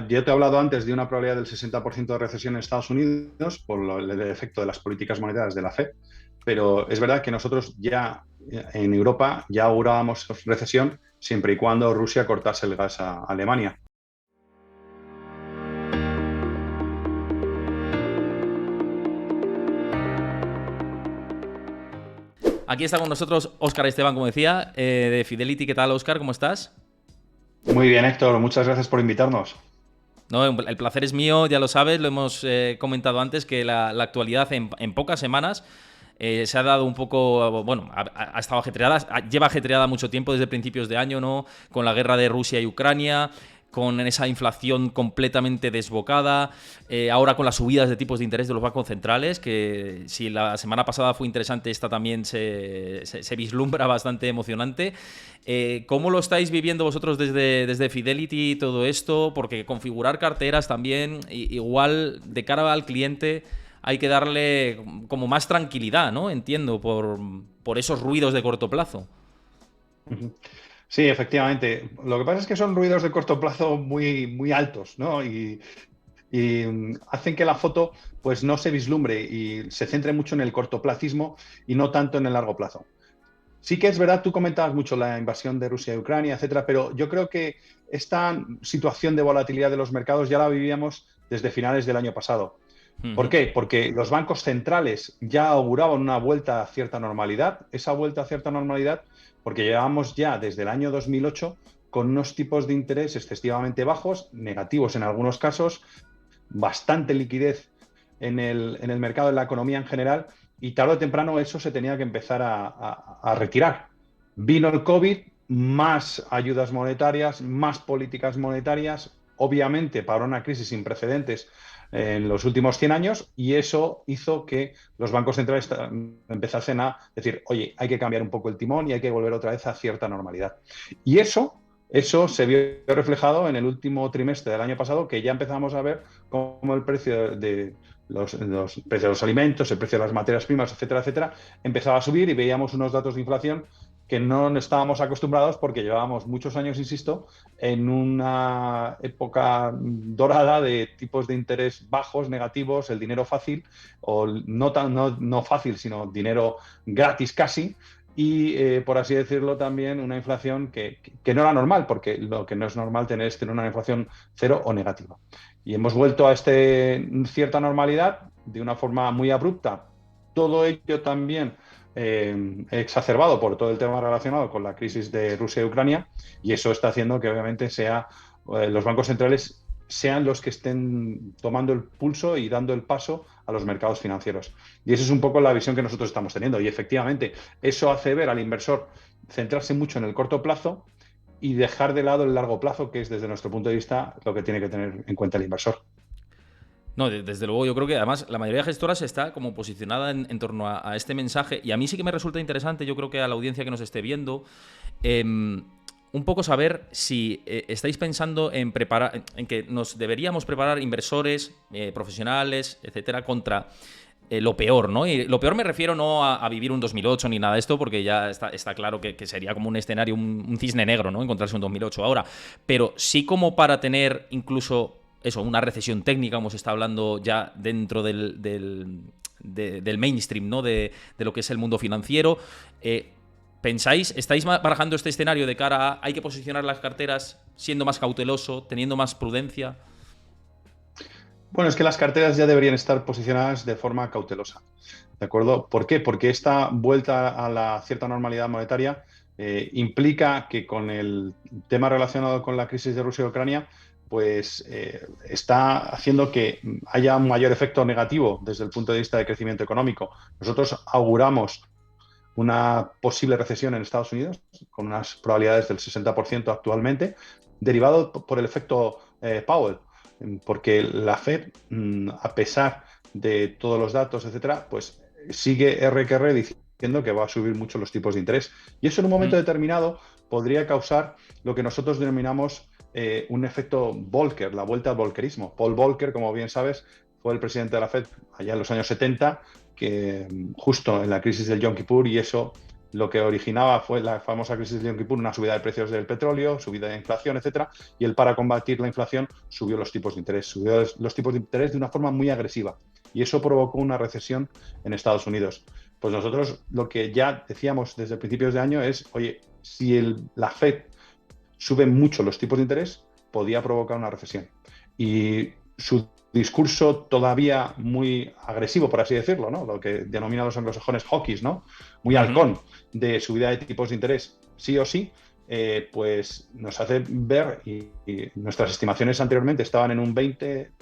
Yo te he hablado antes de una probabilidad del 60% de recesión en Estados Unidos por el efecto de las políticas monetarias de la Fed, pero es verdad que nosotros ya en Europa ya augurábamos recesión siempre y cuando Rusia cortase el gas a Alemania. Aquí está con nosotros Óscar Esteban, como decía, de Fidelity. ¿Qué tal, Óscar? ¿Cómo estás? Muy bien, Héctor, muchas gracias por invitarnos. No, el placer es mío, ya lo sabes, lo hemos comentado antes, que la actualidad en pocas semanas se ha dado un poco, bueno, ha estado ajetreada, lleva ajetreada mucho tiempo, desde principios de año, ¿no? Con la guerra de Rusia y Ucrania, con esa inflación completamente desbocada, ahora con las subidas de tipos de interés de los bancos centrales, que si la semana pasada fue interesante, esta también se vislumbra bastante emocionante. ¿Cómo lo estáis viviendo vosotros desde Fidelity todo esto? Porque configurar carteras también, igual de cara al cliente, hay que darle como más tranquilidad, ¿no? Entiendo, por esos ruidos de corto plazo. Ujú. Sí, efectivamente. Lo que pasa es que son ruidos de corto plazo muy, muy altos, ¿no? Y hacen que la foto pues no se vislumbre y se centre mucho en el cortoplacismo y no tanto en el largo plazo. Sí que es verdad, tú comentabas mucho la invasión de Rusia y Ucrania, etcétera, pero yo creo que esta situación de volatilidad de los mercados ya la vivíamos desde finales del año pasado. ¿Por Ujú. qué? Porque los bancos centrales ya auguraban una vuelta a cierta normalidad, esa vuelta a cierta normalidad, porque llevábamos ya desde el año 2008 con unos tipos de interés excesivamente bajos, negativos en algunos casos, bastante liquidez en el mercado, en la economía en general, y tarde o temprano eso se tenía que empezar a retirar. Vino el COVID, más ayudas monetarias, más políticas monetarias, obviamente para una crisis sin precedentes en los últimos 100 años, y eso hizo que los bancos centrales empezasen a decir, oye, hay que cambiar un poco el timón y hay que volver otra vez a cierta normalidad. Y eso se vio reflejado en el último trimestre del año pasado, que ya empezamos a ver cómo el precio de los precios de los alimentos, el precio de las materias primas, etcétera, etcétera, empezaba a subir y veíamos unos datos de inflación que no estábamos acostumbrados porque llevábamos muchos años, insisto, en una época dorada de tipos de interés bajos, negativos, el dinero fácil, o no fácil, sino dinero gratis casi, y, por así decirlo, también una inflación que no era normal, porque lo que no es normal es tener una inflación cero o negativa. Y hemos vuelto a cierta normalidad de una forma muy abrupta. Todo ello también exacerbado por todo el tema relacionado con la crisis de Rusia y Ucrania, y eso está haciendo que obviamente los bancos centrales sean los que estén tomando el pulso y dando el paso a los mercados financieros. Y esa es un poco la visión que nosotros estamos teniendo. Y efectivamente, eso hace ver al inversor centrarse mucho en el corto plazo y dejar de lado el largo plazo, que es desde nuestro punto de vista lo que tiene que tener en cuenta el inversor. No, desde luego, yo creo que además la mayoría de gestoras está como posicionada en torno a este mensaje, y a mí sí que me resulta interesante, yo creo que a la audiencia que nos esté viendo, un poco saber si estáis pensando en preparar, en que nos deberíamos preparar inversores, profesionales, etcétera, contra lo peor, ¿no? Y lo peor me refiero no a vivir un 2008 ni nada de esto, porque ya está claro que sería como un escenario, un cisne negro, ¿no? Encontrarse un 2008 ahora. Pero sí como para tener incluso eso, una recesión técnica, como se está hablando ya dentro del mainstream, ¿no? De lo que es el mundo financiero. ¿Estáis barajando este escenario de cara a hay que posicionar las carteras siendo más cauteloso, teniendo más prudencia? Bueno, es que las carteras ya deberían estar posicionadas de forma cautelosa. ¿De acuerdo? ¿Por qué? Porque esta vuelta a la cierta normalidad monetaria implica que con el tema relacionado con la crisis de Rusia y Ucrania, pues está haciendo que haya un mayor efecto negativo desde el punto de vista de crecimiento económico. Nosotros auguramos una posible recesión en Estados Unidos, con unas probabilidades del 60% actualmente, derivado por el efecto Powell, porque la Fed, a pesar de todos los datos, etcétera, pues sigue R que R diciendo que va a subir mucho los tipos de interés. Y eso en un momento determinado podría causar lo que nosotros denominamos un efecto Volcker, la vuelta al volckerismo. Paul Volcker, como bien sabes, fue el presidente de la Fed allá en los años 70, que justo en la crisis del Yom Kippur, y eso lo que originaba fue la famosa crisis de Yom Kippur, una subida de precios del petróleo, subida de inflación, etcétera, y él, para combatir la inflación, subió los tipos de interés, subió los tipos de interés de una forma muy agresiva, y eso provocó una recesión en Estados Unidos. Pues nosotros lo que ya decíamos desde principios de año es, oye, si la Fed sube mucho los tipos de interés, podía provocar una recesión. Y su discurso todavía muy agresivo, por así decirlo, ¿no? Lo que denominan los anglosajones hawkish, ¿no? Muy halcón, de subida de tipos de interés, sí o sí, pues nos hace ver, y nuestras estimaciones anteriormente estaban en un 20,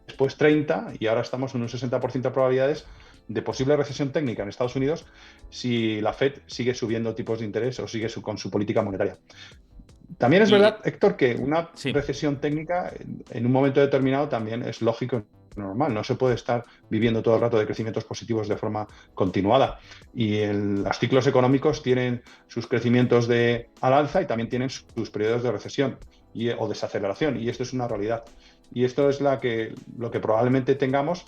después 30, y ahora estamos en un 60% de probabilidades de posible recesión técnica en Estados Unidos si la Fed sigue subiendo tipos de interés o sigue con su política monetaria. También es verdad, Héctor, que una recesión técnica en un momento determinado también es lógico y normal. No se puede estar viviendo todo el rato de crecimientos positivos de forma continuada. Y los ciclos económicos tienen sus crecimientos al alza y también tienen sus periodos de recesión o desaceleración. Y esto es una realidad. Y esto es lo que probablemente tengamos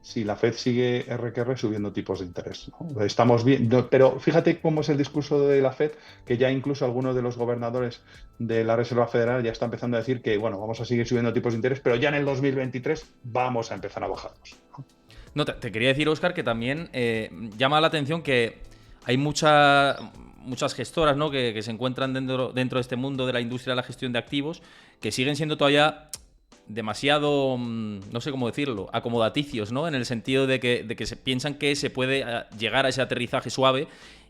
si la Fed sigue RQR subiendo tipos de interés, ¿no? Estamos viendo, pero fíjate cómo es el discurso de la Fed, que ya incluso algunos de los gobernadores de la Reserva Federal ya está empezando a decir que, bueno, vamos a seguir subiendo tipos de interés, pero ya en el 2023 vamos a empezar a bajarlos, ¿no? No, te quería decir, Óscar, que también llama la atención que hay muchas gestoras, ¿no?, que se encuentran dentro de este mundo de la industria de la gestión de activos, que siguen siendo todavía demasiado, no sé cómo decirlo, acomodaticios, ¿no? En el sentido de que se piensan que se puede llegar a ese aterrizaje suave,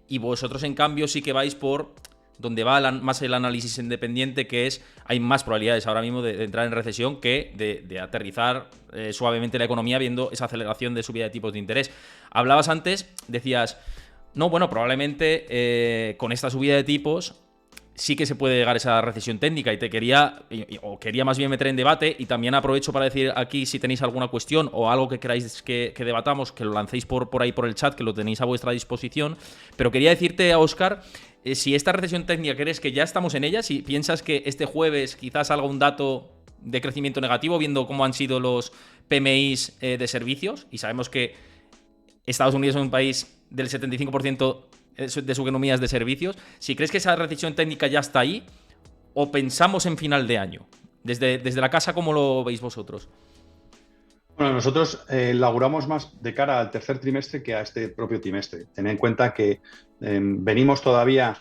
y vosotros, en cambio, sí que vais por donde va más el análisis independiente, que es, hay más probabilidades ahora mismo de entrar en recesión que de aterrizar suavemente la economía viendo esa aceleración de subida de tipos de interés. Hablabas antes, decías, no, bueno, probablemente con esta subida de tipos sí que se puede llegar a esa recesión técnica, y quería más bien meter en debate, y también aprovecho para decir aquí, si tenéis alguna cuestión o algo que queráis que debatamos, que lo lancéis por ahí por el chat, que lo tenéis a vuestra disposición. Pero quería decirte, Óscar, si esta recesión técnica crees que ya estamos en ella, si piensas que este jueves quizás salga un dato de crecimiento negativo, viendo cómo han sido los PMIs de servicios, y sabemos que Estados Unidos es un país del 75% de su economía es de servicios. Si crees que esa recesión técnica ya está ahí, o pensamos en final de año. Desde la casa, ¿cómo lo veis vosotros? Bueno, nosotros laburamos más de cara al tercer trimestre que a este propio trimestre. Ten en cuenta que venimos todavía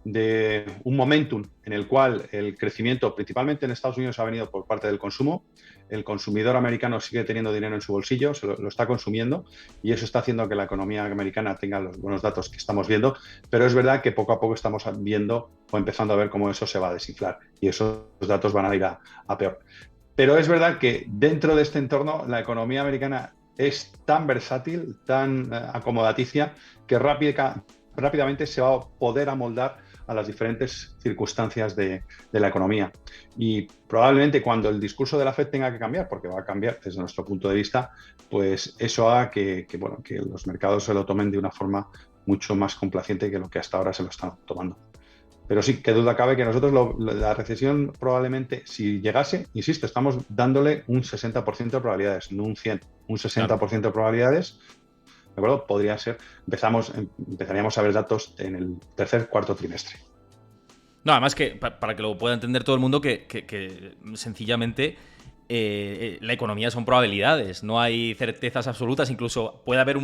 de un momentum en el cual el crecimiento, principalmente en Estados Unidos, ha venido por parte del consumo. El consumidor americano sigue teniendo dinero en su bolsillo, lo está consumiendo, y eso está haciendo que la economía americana tenga los buenos datos que estamos viendo, pero es verdad que poco a poco estamos viendo o empezando a ver cómo eso se va a desinflar, y esos datos van a ir a peor. Pero es verdad que dentro de este entorno la economía americana es tan versátil, tan acomodaticia, que rápidamente se va a poder amoldar a las diferentes circunstancias de la economía. Y probablemente cuando el discurso de la Fed tenga que cambiar, porque va a cambiar desde nuestro punto de vista, pues eso haga que los mercados se lo tomen de una forma mucho más complaciente que lo que hasta ahora se lo están tomando. Pero sí, que duda cabe que nosotros la recesión probablemente, si llegase, insisto, estamos dándole un 60% de probabilidades, no un 100%, un 60% de probabilidades. ¿De acuerdo? Podría ser, empezaríamos a ver datos en el cuarto trimestre. No, además que, para que lo pueda entender todo el mundo, que sencillamente la economía son probabilidades, no hay certezas absolutas. Incluso puede haber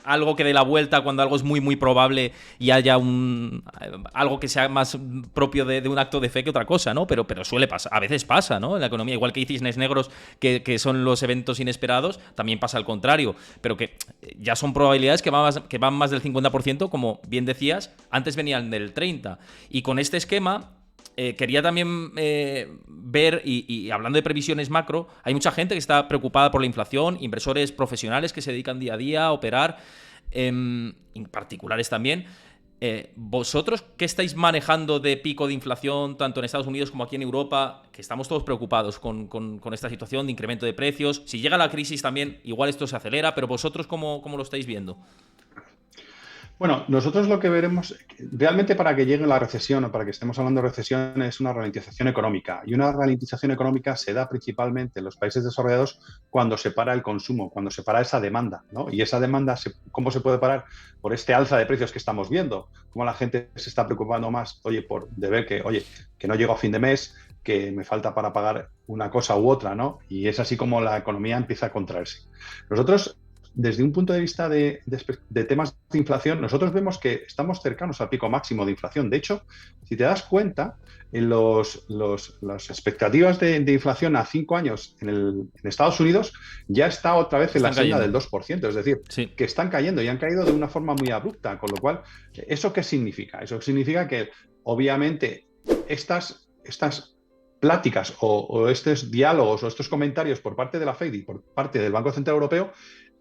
algo que dé la vuelta cuando algo es muy, muy probable, y haya algo que sea más propio de un acto de fe que otra cosa, ¿no? Pero suele pasar, a veces pasa, ¿no? En la economía, igual que hay cisnes negros que son los eventos inesperados, también pasa al contrario, pero que ya son probabilidades que van más del 50%, como bien decías, antes venían del 30%. Y con este esquema quería también ver, y hablando de previsiones macro, hay mucha gente que está preocupada por la inflación, inversores profesionales que se dedican día a día a operar, particulares también. ¿Vosotros qué estáis manejando de pico de inflación, tanto en Estados Unidos como aquí en Europa, que estamos todos preocupados con esta situación de incremento de precios? Si llega la crisis también, igual esto se acelera, pero vosotros ¿cómo lo estáis viendo? Bueno, nosotros lo que veremos, realmente para que llegue la recesión o para que estemos hablando de recesión es una ralentización económica. Y una ralentización económica se da principalmente en los países desarrollados cuando se para el consumo, cuando se para esa demanda, ¿no? Y esa demanda, ¿cómo se puede parar? Por este alza de precios que estamos viendo. Cómo la gente se está preocupando más, oye, de ver que, oye, que no llego a fin de mes, que me falta para pagar una cosa u otra, ¿no? Y es así como la economía empieza a contraerse. Nosotros desde un punto de vista de temas de inflación, nosotros vemos que estamos cercanos al pico máximo de inflación. De hecho, si te das cuenta, en las expectativas de inflación a 5 años en Estados Unidos ya está otra vez en la Están senda cayendo. del 2%. Es decir, Sí. que están cayendo y han caído de una forma muy abrupta. Con lo cual, ¿eso qué significa? Eso significa que, obviamente, estas pláticas o estos diálogos o estos comentarios por parte de la Fed y por parte del Banco Central Europeo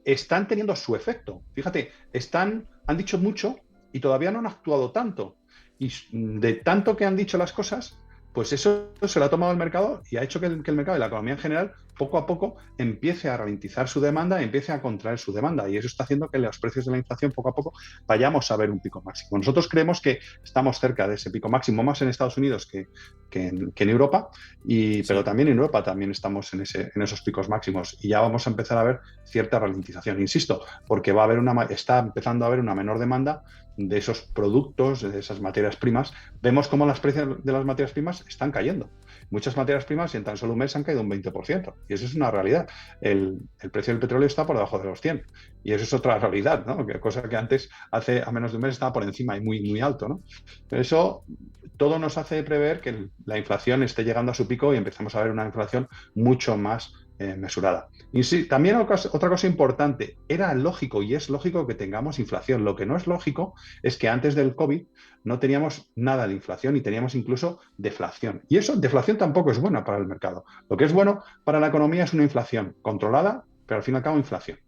están teniendo su efecto. Fíjate, han dicho mucho y todavía no han actuado tanto. Y de tanto que han dicho las cosas, pues eso se lo ha tomado el mercado y ha hecho que el mercado y la economía en general poco a poco empiece a ralentizar su demanda, empiece a contraer su demanda. Y eso está haciendo que los precios de la inflación poco a poco vayamos a ver un pico máximo. Nosotros creemos que estamos cerca de ese pico máximo, más en Estados Unidos que en Europa, pero Sí. también en Europa también estamos en esos picos máximos y ya vamos a empezar a ver cierta ralentización, insisto, porque está empezando a haber una menor demanda de esos productos, de esas materias primas. Vemos cómo los precios de las materias primas están cayendo. Muchas materias primas en tan solo un mes han caído un 20%. Y eso es una realidad. El precio del petróleo está por debajo de los 100. Y eso es otra realidad, ¿no? Cosa que antes, hace a menos de un mes, estaba por encima y muy, muy alto, ¿no? Pero eso todo nos hace prever que la inflación esté llegando a su pico y empezamos a ver una inflación mucho más mesurada. Y sí, también otra cosa importante, era lógico y es lógico que tengamos inflación. Lo que no es lógico es que antes del COVID no teníamos nada de inflación y teníamos incluso deflación. Y eso, deflación tampoco es buena para el mercado. Lo que es bueno para la economía es una inflación controlada, pero al fin y al cabo inflación.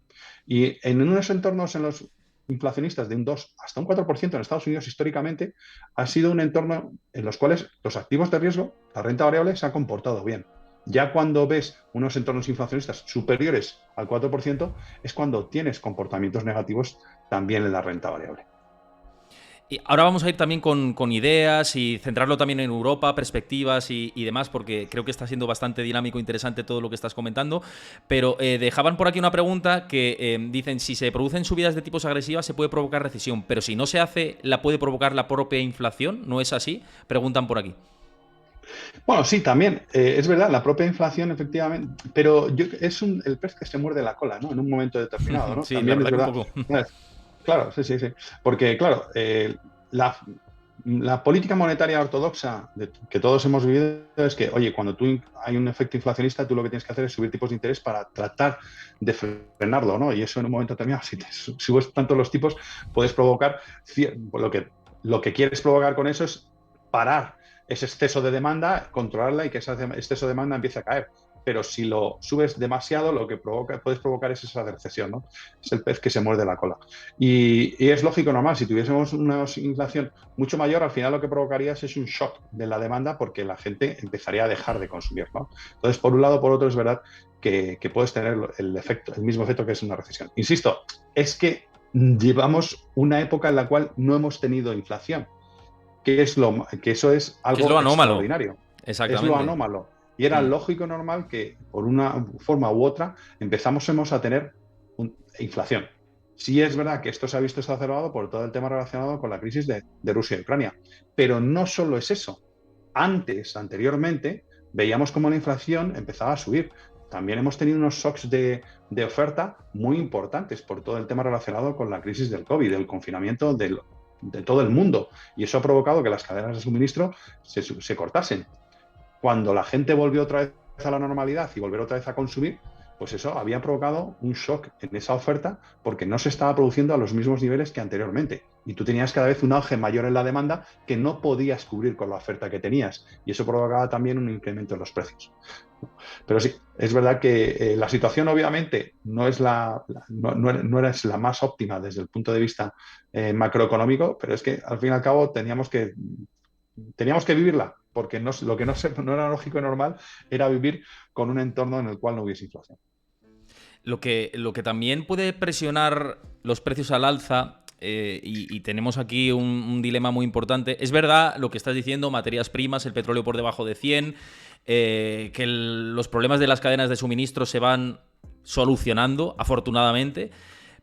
Y en unos entornos en los inflacionistas de un 2 hasta un 4% en Estados Unidos históricamente ha sido un entorno en los cuales los activos de riesgo, la renta variable, se ha comportado bien. Ya cuando ves unos entornos inflacionistas superiores al 4%, es cuando tienes comportamientos negativos también en la renta variable. Y ahora vamos a ir también con ideas y centrarlo también en Europa, perspectivas y demás, porque creo que está siendo bastante dinámico e interesante todo lo que estás comentando. Pero dejaban por aquí una pregunta que dicen, si se producen subidas de tipos agresivas se puede provocar recesión, pero si no se hace, ¿la puede provocar la propia inflación? ¿No es así? Preguntan por aquí. Bueno, sí, también, es verdad, la propia inflación, efectivamente, pero el pez que se muerde la cola, ¿no? En un momento determinado, ¿no? Sí, la También es verdad que un verdad. poco. Claro, sí, sí, sí. Porque, claro, la, la política monetaria ortodoxa que todos hemos vivido es que, oye, cuando hay un efecto inflacionista, tú lo que tienes que hacer es subir tipos de interés para tratar de frenarlo, ¿no? Y eso en un momento determinado, si subes tanto los tipos, puedes provocar lo que quieres provocar con eso es parar ese exceso de demanda, controlarla y que ese exceso de demanda empiece a caer. Pero si lo subes demasiado, lo que puedes provocar es esa recesión, ¿no? Es el pez que se muerde la cola. Y es lógico, normal, si tuviésemos una inflación mucho mayor, al final lo que provocarías es un shock de la demanda porque la gente empezaría a dejar de consumir, ¿no? Entonces, por un lado, por otro, es verdad que puedes tener el mismo efecto que es una recesión. Insisto, es que llevamos una época en la cual no hemos tenido inflación, que eso es Que es lo algo anómalo. extraordinario, es lo Exactamente. anómalo. Y era Mm. lógico y normal que por una forma u otra empezamos a tener inflación. Sí es verdad que esto se ha visto exacerbado por todo el tema relacionado con la crisis de Rusia y Ucrania, pero no solo es eso. Anteriormente, veíamos cómo la inflación empezaba a subir. También hemos tenido unos shocks de oferta muy importantes por todo el tema relacionado con la crisis del COVID, el confinamiento de todo el mundo. Y eso ha provocado que las cadenas de suministro se cortasen. Cuando la gente volvió otra vez a la normalidad y volvió otra vez a consumir, pues eso había provocado un shock en esa oferta porque no se estaba produciendo a los mismos niveles que anteriormente. Y tú tenías cada vez un auge mayor en la demanda que no podías cubrir con la oferta que tenías. Y eso provocaba también un incremento en los precios. Pero sí, es verdad que la situación obviamente no es no era la más óptima desde el punto de vista macroeconómico, pero es que al fin y al cabo teníamos que vivirla, porque lo que no era lógico y normal era vivir con un entorno en el cual no hubiese inflación. Lo que también puede presionar los precios al alza y tenemos aquí un dilema muy importante. Es verdad lo que estás diciendo, materias primas, el petróleo por debajo de 100, que los problemas de las cadenas de suministro se van solucionando, afortunadamente,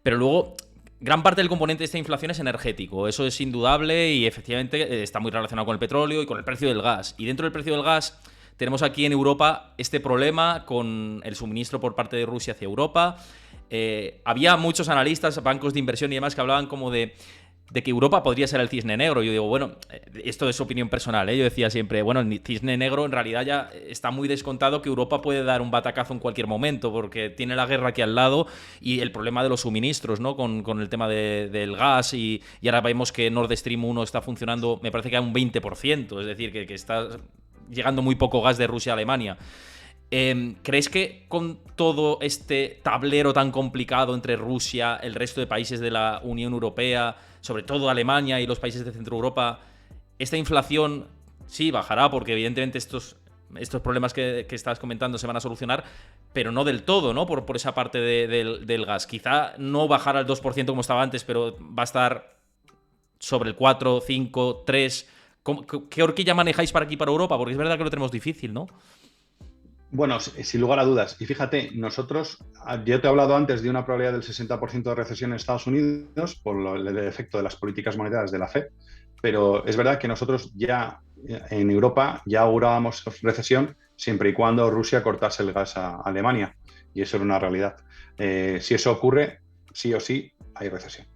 pero luego gran parte del componente de esta inflación es energético, eso es indudable y efectivamente está muy relacionado con el petróleo y con el precio del gas. Y dentro del precio del gas tenemos aquí en Europa este problema con el suministro por parte de Rusia hacia Europa. Había muchos analistas, bancos de inversión y demás que hablaban como de que Europa podría ser el cisne negro. Yo digo, bueno, esto es opinión personal, ¿eh? Yo decía siempre, bueno, el cisne negro en realidad ya está muy descontado, que Europa puede dar un batacazo en cualquier momento porque tiene la guerra aquí al lado y el problema de los suministros, ¿no? Con el tema del gas y ahora vemos que Nord Stream 1 está funcionando, me parece que a un 20%, es decir, que está llegando muy poco gas de Rusia a Alemania. ¿Crees que con todo este tablero tan complicado entre Rusia, el resto de países de la Unión Europea, sobre todo Alemania y los países de Centro Europa, esta inflación sí bajará porque evidentemente estos problemas que estás comentando se van a solucionar, pero no del todo, ¿no? Por esa parte del gas. Quizá no bajar al 2% como estaba antes, pero va a estar sobre el 4, 5, 3. ¿Qué horquilla manejáis para aquí, para Europa? Porque es verdad que lo tenemos difícil, ¿no? Bueno, sin lugar a dudas. Y fíjate, nosotros, yo te he hablado antes de una probabilidad del 60% de recesión en Estados Unidos por el efecto de las políticas monetarias de la Fed, pero es verdad que nosotros ya en Europa ya augurábamos recesión siempre y cuando Rusia cortase el gas a Alemania, y eso era una realidad. Si eso ocurre, sí o sí hay recesión,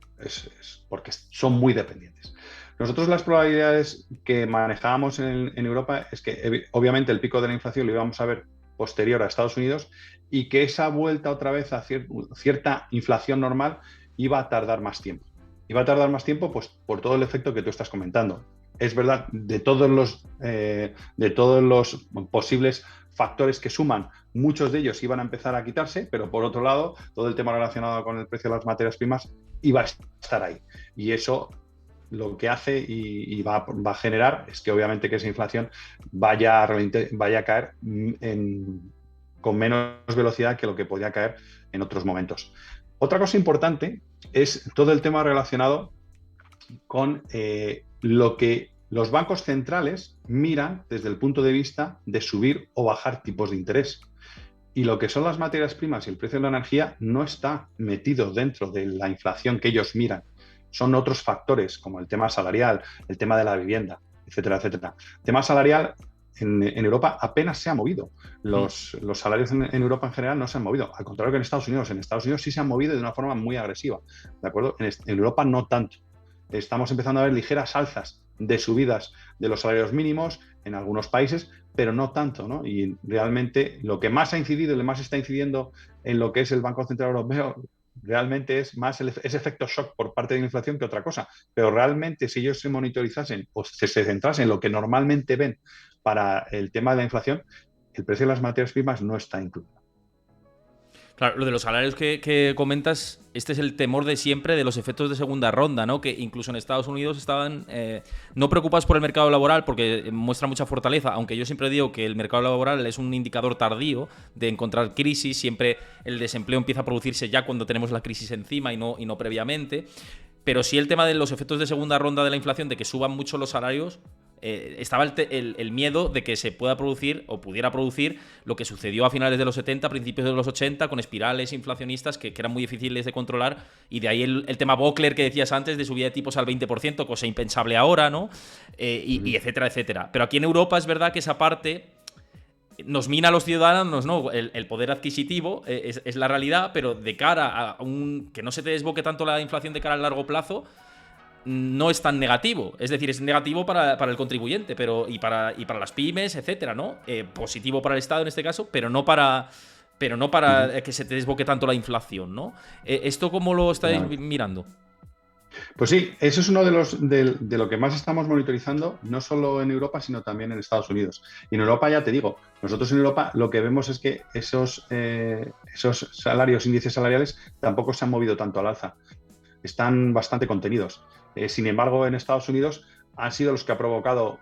porque son muy dependientes. Nosotros las probabilidades que manejábamos en Europa es que obviamente el pico de la inflación lo íbamos a ver posterior a Estados Unidos y que esa vuelta otra vez a cierta inflación normal iba a tardar más tiempo. Iba a tardar más tiempo pues, por todo el efecto que tú estás comentando. Es verdad, de todos los posibles factores que suman, muchos de ellos iban a empezar a quitarse, pero por otro lado, todo el tema relacionado con el precio de las materias primas iba a estar ahí. Y eso lo que hace y va a generar es que obviamente que esa inflación vaya a caer con menos velocidad que lo que podía caer en otros momentos. Otra cosa importante es todo el tema relacionado con lo que los bancos centrales miran desde el punto de vista de subir o bajar tipos de interés. Y lo que son las materias primas y el precio de la energía no está metido dentro de la inflación que ellos miran. Son otros factores, como el tema salarial, el tema de la vivienda, etcétera, etcétera. El tema salarial en Europa apenas se ha movido. Los salarios en Europa en general no se han movido. Al contrario que en Estados Unidos. En Estados Unidos sí se han movido de una forma muy agresiva. ¿De acuerdo? En Europa no tanto. Estamos empezando a ver ligeras alzas de subidas de los salarios mínimos en algunos países, pero no tanto, ¿no? Y realmente lo que más ha incidido y lo más está incidiendo en lo que es el Banco Central Europeo realmente es más ese efecto shock por parte de la inflación que otra cosa. Pero realmente si ellos se monitorizasen o se centrasen en lo que normalmente ven para el tema de la inflación, el precio de las materias primas no está incluido. Claro, lo de los salarios que comentas, este es el temor de siempre de los efectos de segunda ronda, ¿no? Que incluso en Estados Unidos estaban no preocupados por el mercado laboral porque muestra mucha fortaleza, aunque yo siempre digo que el mercado laboral es un indicador tardío de encontrar crisis, siempre el desempleo empieza a producirse ya cuando tenemos la crisis encima y no previamente. Pero sí el tema de los efectos de segunda ronda de la inflación, de que suban mucho los salarios, estaba el miedo de que se pueda producir o pudiera producir lo que sucedió a finales de los 70, principios de los 80, con espirales inflacionistas que eran muy difíciles de controlar, y de ahí el tema Volcker que decías antes de subida de tipos al 20%, cosa impensable ahora, ¿no? Y etcétera, etcétera. Pero aquí en Europa es verdad que esa parte nos mina a los ciudadanos, ¿no? El poder adquisitivo es la realidad, pero de cara a que no se te desboque tanto la inflación de cara al largo plazo, no es tan negativo. Es decir, es negativo para el contribuyente y para las pymes, etcétera, ¿no? Positivo para el Estado en este caso, pero no para que se te desboque tanto la inflación, ¿no? ¿Esto cómo lo estáis mirando? Pues sí, eso es uno de lo que más estamos monitorizando, no solo en Europa, sino también en Estados Unidos. Y en Europa, ya te digo, nosotros en Europa lo que vemos es que esos índices salariales, tampoco se han movido tanto al alza. Están bastante contenidos. Sin embargo, en Estados Unidos han sido los que ha provocado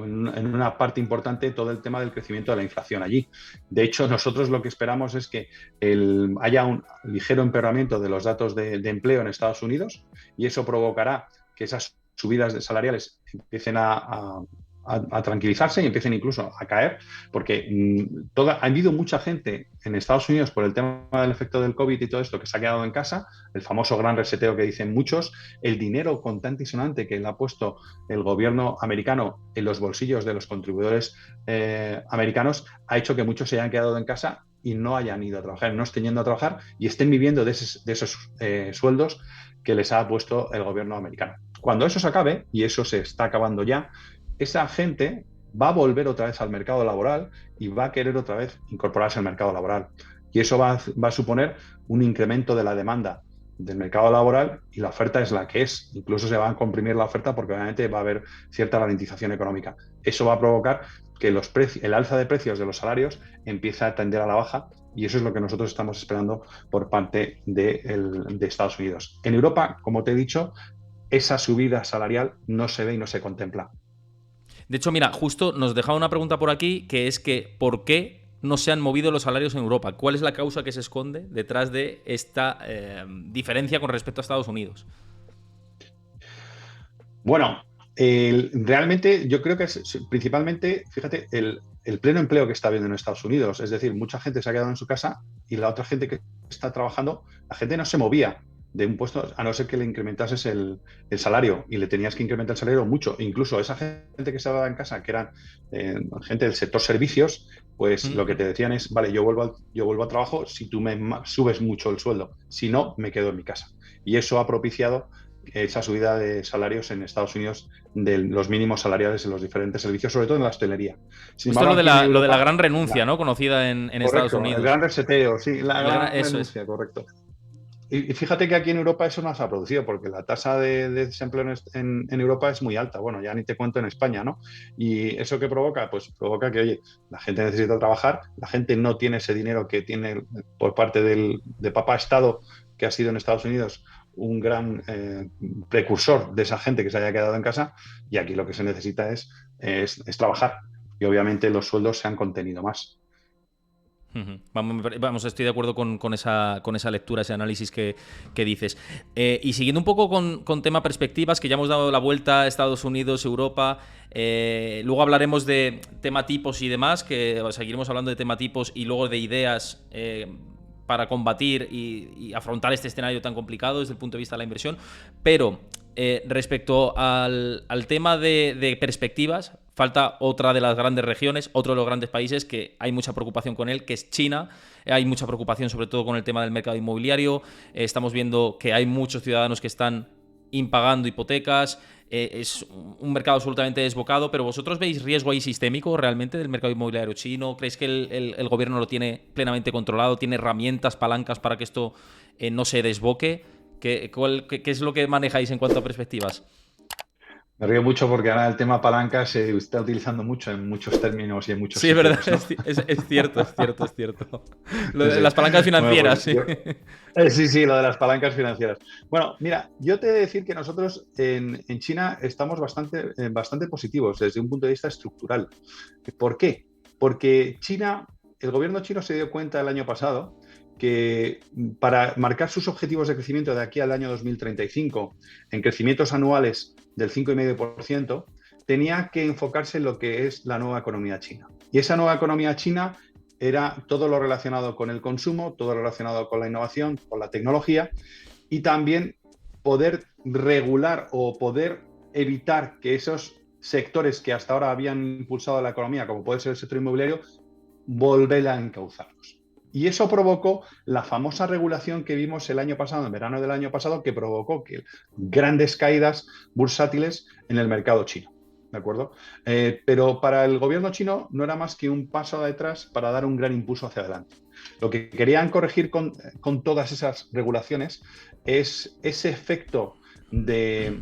en una parte importante todo el tema del crecimiento de la inflación allí. De hecho, nosotros lo que esperamos es que haya un ligero empeoramiento de los datos de empleo en Estados Unidos, y eso provocará que esas subidas salariales empiecen a tranquilizarse y empiecen incluso a caer, porque ha habido mucha gente en Estados Unidos por el tema del efecto del COVID y todo esto que se ha quedado en casa, el famoso gran reseteo que dicen muchos, el dinero contante y sonante que le ha puesto el gobierno americano en los bolsillos de los contribuidores americanos ha hecho que muchos se hayan quedado en casa y no hayan ido a trabajar, no estén yendo a trabajar y estén viviendo de esos sueldos que les ha puesto el gobierno americano. Cuando eso se acabe, y eso se está acabando ya, esa gente va a volver otra vez al mercado laboral y va a querer otra vez incorporarse al mercado laboral. Y eso va a suponer un incremento de la demanda del mercado laboral, y la oferta es la que es. Incluso se va a comprimir la oferta porque obviamente va a haber cierta ralentización económica. Eso va a provocar que el alza de precios de los salarios empiece a tender a la baja, y eso es lo que nosotros estamos esperando por parte de Estados Unidos. En Europa, como te he dicho, esa subida salarial no se ve y no se contempla. De hecho, mira, justo nos dejaba una pregunta por aquí, que es que ¿por qué no se han movido los salarios en Europa? ¿Cuál es la causa que se esconde detrás de esta diferencia con respecto a Estados Unidos? Bueno, realmente yo creo que es principalmente, fíjate, el pleno empleo que está habiendo en Estados Unidos. Es decir, mucha gente se ha quedado en su casa y la otra gente que está trabajando, la gente no se movía de un puesto a no ser que le incrementases el salario, y le tenías que incrementar el salario mucho. Incluso esa gente que estaba en casa, que eran gente del sector servicios, pues lo que te decían es, vale, yo vuelvo a trabajo si tú me subes mucho el sueldo, si no, me quedo en mi casa. Y eso ha propiciado esa subida de salarios en Estados Unidos, de los mínimos salariales en los diferentes servicios, sobre todo en la hostelería. Sin embargo, lo de la gran renuncia, ¿no? Conocida en Estados Unidos. El gran reseteo, sí, la gran renuncia, correcto. Y fíjate que aquí en Europa eso no se ha producido, porque la tasa de desempleo en Europa es muy alta. Bueno, ya ni te cuento en España, ¿no? ¿Y eso qué provoca? Pues provoca que, oye, la gente necesita trabajar, la gente no tiene ese dinero que tiene por parte de papá Estado, que ha sido en Estados Unidos un gran precursor de esa gente que se haya quedado en casa, y aquí lo que se necesita es trabajar. Y obviamente los sueldos se han contenido más. Vamos, estoy de acuerdo con esa lectura, ese análisis que dices. Y siguiendo un poco con tema perspectivas, que ya hemos dado la vuelta a Estados Unidos, Europa, luego hablaremos de tema tipos y demás, que seguiremos hablando de tema tipos y luego de ideas para combatir y afrontar este escenario tan complicado desde el punto de vista de la inversión. Pero respecto al tema de perspectivas, falta otra de las grandes regiones, otro de los grandes países que hay mucha preocupación con él, que es China. Hay mucha preocupación sobre todo con el tema del mercado inmobiliario. Estamos viendo que hay muchos ciudadanos que están impagando hipotecas. Es un mercado absolutamente desbocado, pero ¿vosotros veis riesgo ahí sistémico realmente del mercado inmobiliario chino? ¿Creéis que el gobierno lo tiene plenamente controlado? ¿Tiene herramientas, palancas para que esto no se desboque? ¿Qué es lo que manejáis en cuanto a perspectivas? Me río mucho porque ahora el tema palanca se está utilizando mucho en muchos términos y en muchos sitios, es verdad, ¿no? es cierto. Lo de las palancas financieras. Bueno, pues sí, lo de las palancas financieras. Bueno, mira, yo te he de decir que nosotros en China estamos bastante positivos desde un punto de vista estructural. ¿Por qué? Porque China, el gobierno chino se dio cuenta el año pasado que para marcar sus objetivos de crecimiento de aquí al año 2035 en crecimientos anuales del 5,5%, tenía que enfocarse en lo que es la nueva economía china. Y esa nueva economía china era todo lo relacionado con el consumo, todo lo relacionado con la innovación, con la tecnología, y también poder regular o poder evitar que esos sectores que hasta ahora habían impulsado la economía, como puede ser el sector inmobiliario, volver a encauzarlos. Y eso provocó la famosa regulación que vimos el año pasado, en verano del año pasado, que provocó que grandes caídas bursátiles en el mercado chino. ¿De acuerdo? Pero para el gobierno chino no era más que un paso detrás para dar un gran impulso hacia adelante. Lo que querían corregir con todas esas regulaciones es ese efecto de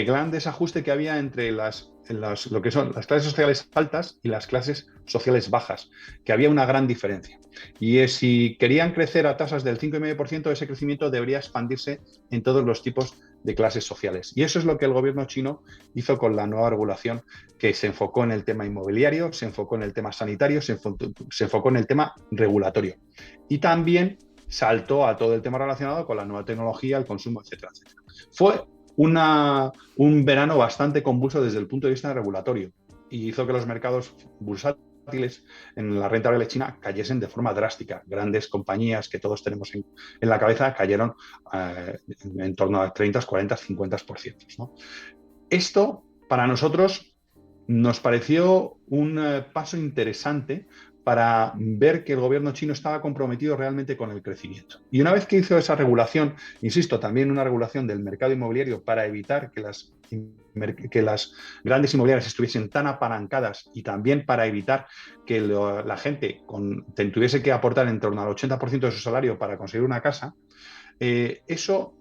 gran desajuste que había entre las lo que son las clases sociales altas y las clases sociales bajas, que había una gran diferencia. Y si querían crecer a tasas del 5,5%, ese crecimiento debería expandirse en todos los tipos de clases sociales. Y eso es lo que el gobierno chino hizo con la nueva regulación, que se enfocó en el tema inmobiliario, se enfocó en el tema sanitario, se enfocó en el tema regulatorio. Y también saltó a todo el tema relacionado con la nueva tecnología, el consumo, etcétera, etcétera. Fue un verano bastante convulso desde el punto de vista regulatorio y hizo que los mercados bursátiles en la renta variable china cayesen de forma drástica. Grandes compañías que todos tenemos en la cabeza cayeron en torno a 30, 40, 50%, ¿no? Esto para nosotros nos pareció un paso interesante para ver que el gobierno chino estaba comprometido realmente con el crecimiento. Y una vez que hizo esa regulación, insisto, también una regulación del mercado inmobiliario para evitar que las grandes inmobiliarias estuviesen tan apalancadas y también para evitar que la gente tuviese que aportar en torno al 80% de su salario para conseguir una casa, eso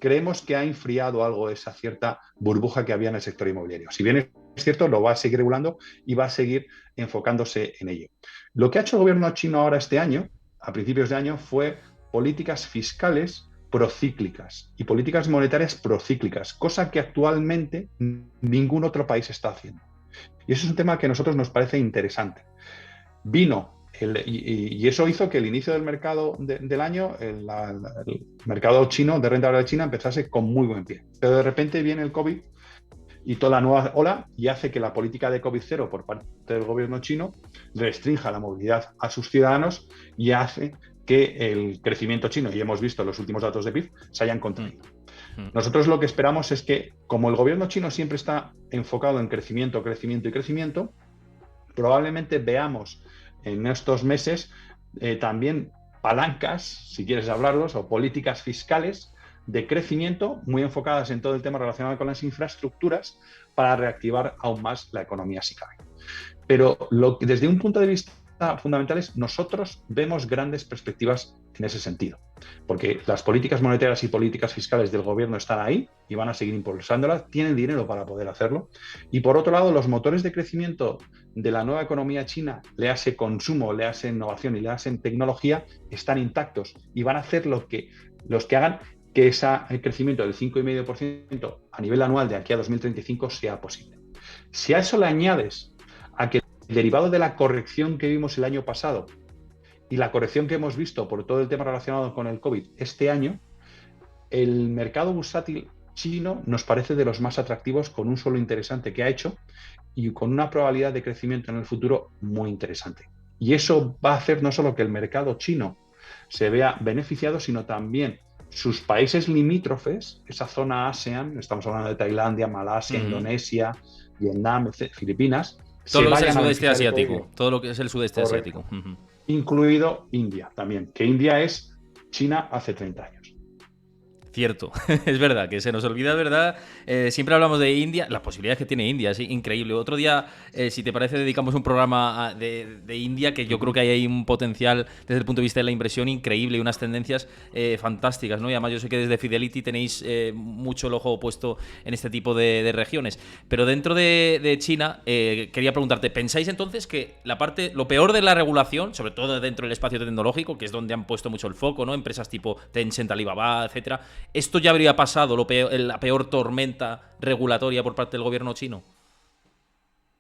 creemos que ha enfriado algo esa cierta burbuja que había en el sector inmobiliario. Si bien es cierto, lo va a seguir regulando y va a seguir enfocándose en ello. Lo que ha hecho el gobierno chino ahora este año, a principios de año, fue políticas fiscales procíclicas y políticas monetarias procíclicas, cosa que actualmente ningún otro país está haciendo. Y eso es un tema que a nosotros nos parece interesante. Y eso hizo que el inicio del mercado del año, el mercado chino, de renta variable china, empezase con muy buen pie. Pero de repente viene el COVID y toda la nueva ola y hace que la política de COVID cero por parte del gobierno chino restrinja la movilidad a sus ciudadanos y hace que el crecimiento chino, y hemos visto los últimos datos de PIB, se hayan contenido. Nosotros lo que esperamos es que, como el gobierno chino siempre está enfocado en crecimiento, crecimiento y crecimiento, probablemente veamos en estos meses también palancas, si quieres hablarlos, o políticas fiscales de crecimiento muy enfocadas en todo el tema relacionado con las infraestructuras para reactivar aún más la economía si cabe. Pero desde un punto de vista fundamental, nosotros vemos grandes perspectivas en ese sentido, porque las políticas monetarias y políticas fiscales del gobierno están ahí y van a seguir impulsándolas, tienen dinero para poder hacerlo. Y por otro lado, los motores de crecimiento de la nueva economía china, le hace consumo, le hace innovación y le hacen tecnología, están intactos y van a hacer los que hagan que ese crecimiento del 5,5% a nivel anual de aquí a 2035 sea posible. Si a eso le añades a que el derivado de la corrección que vimos el año pasado y la corrección que hemos visto por todo el tema relacionado con el COVID este año, el mercado bursátil chino nos parece de los más atractivos, con un suelo interesante que ha hecho y con una probabilidad de crecimiento en el futuro muy interesante. Y eso va a hacer no solo que el mercado chino se vea beneficiado, sino también sus países limítrofes, esa zona ASEAN, estamos hablando de Tailandia, Malasia, Indonesia, Vietnam, Filipinas, todo lo que es el sudeste asiático, todo lo que es el sudeste asiático. Incluido India también, que India es China hace 30 años. Cierto, es verdad, que se nos olvida, ¿verdad? Siempre hablamos de India, las posibilidades que tiene India, es increíble. Otro día, si te parece, dedicamos un programa de India, que yo creo que hay un potencial desde el punto de vista de la inversión increíble y unas tendencias fantásticas, ¿no? Y además yo sé que desde Fidelity tenéis mucho el ojo puesto en este tipo de regiones. Pero dentro de China, quería preguntarte, ¿pensáis entonces que lo peor de la regulación, sobre todo dentro del espacio tecnológico, que es donde han puesto mucho el foco, ¿no? Empresas tipo Tencent, Alibaba, etcétera, ¿esto ya habría pasado, la peor tormenta regulatoria por parte del gobierno chino?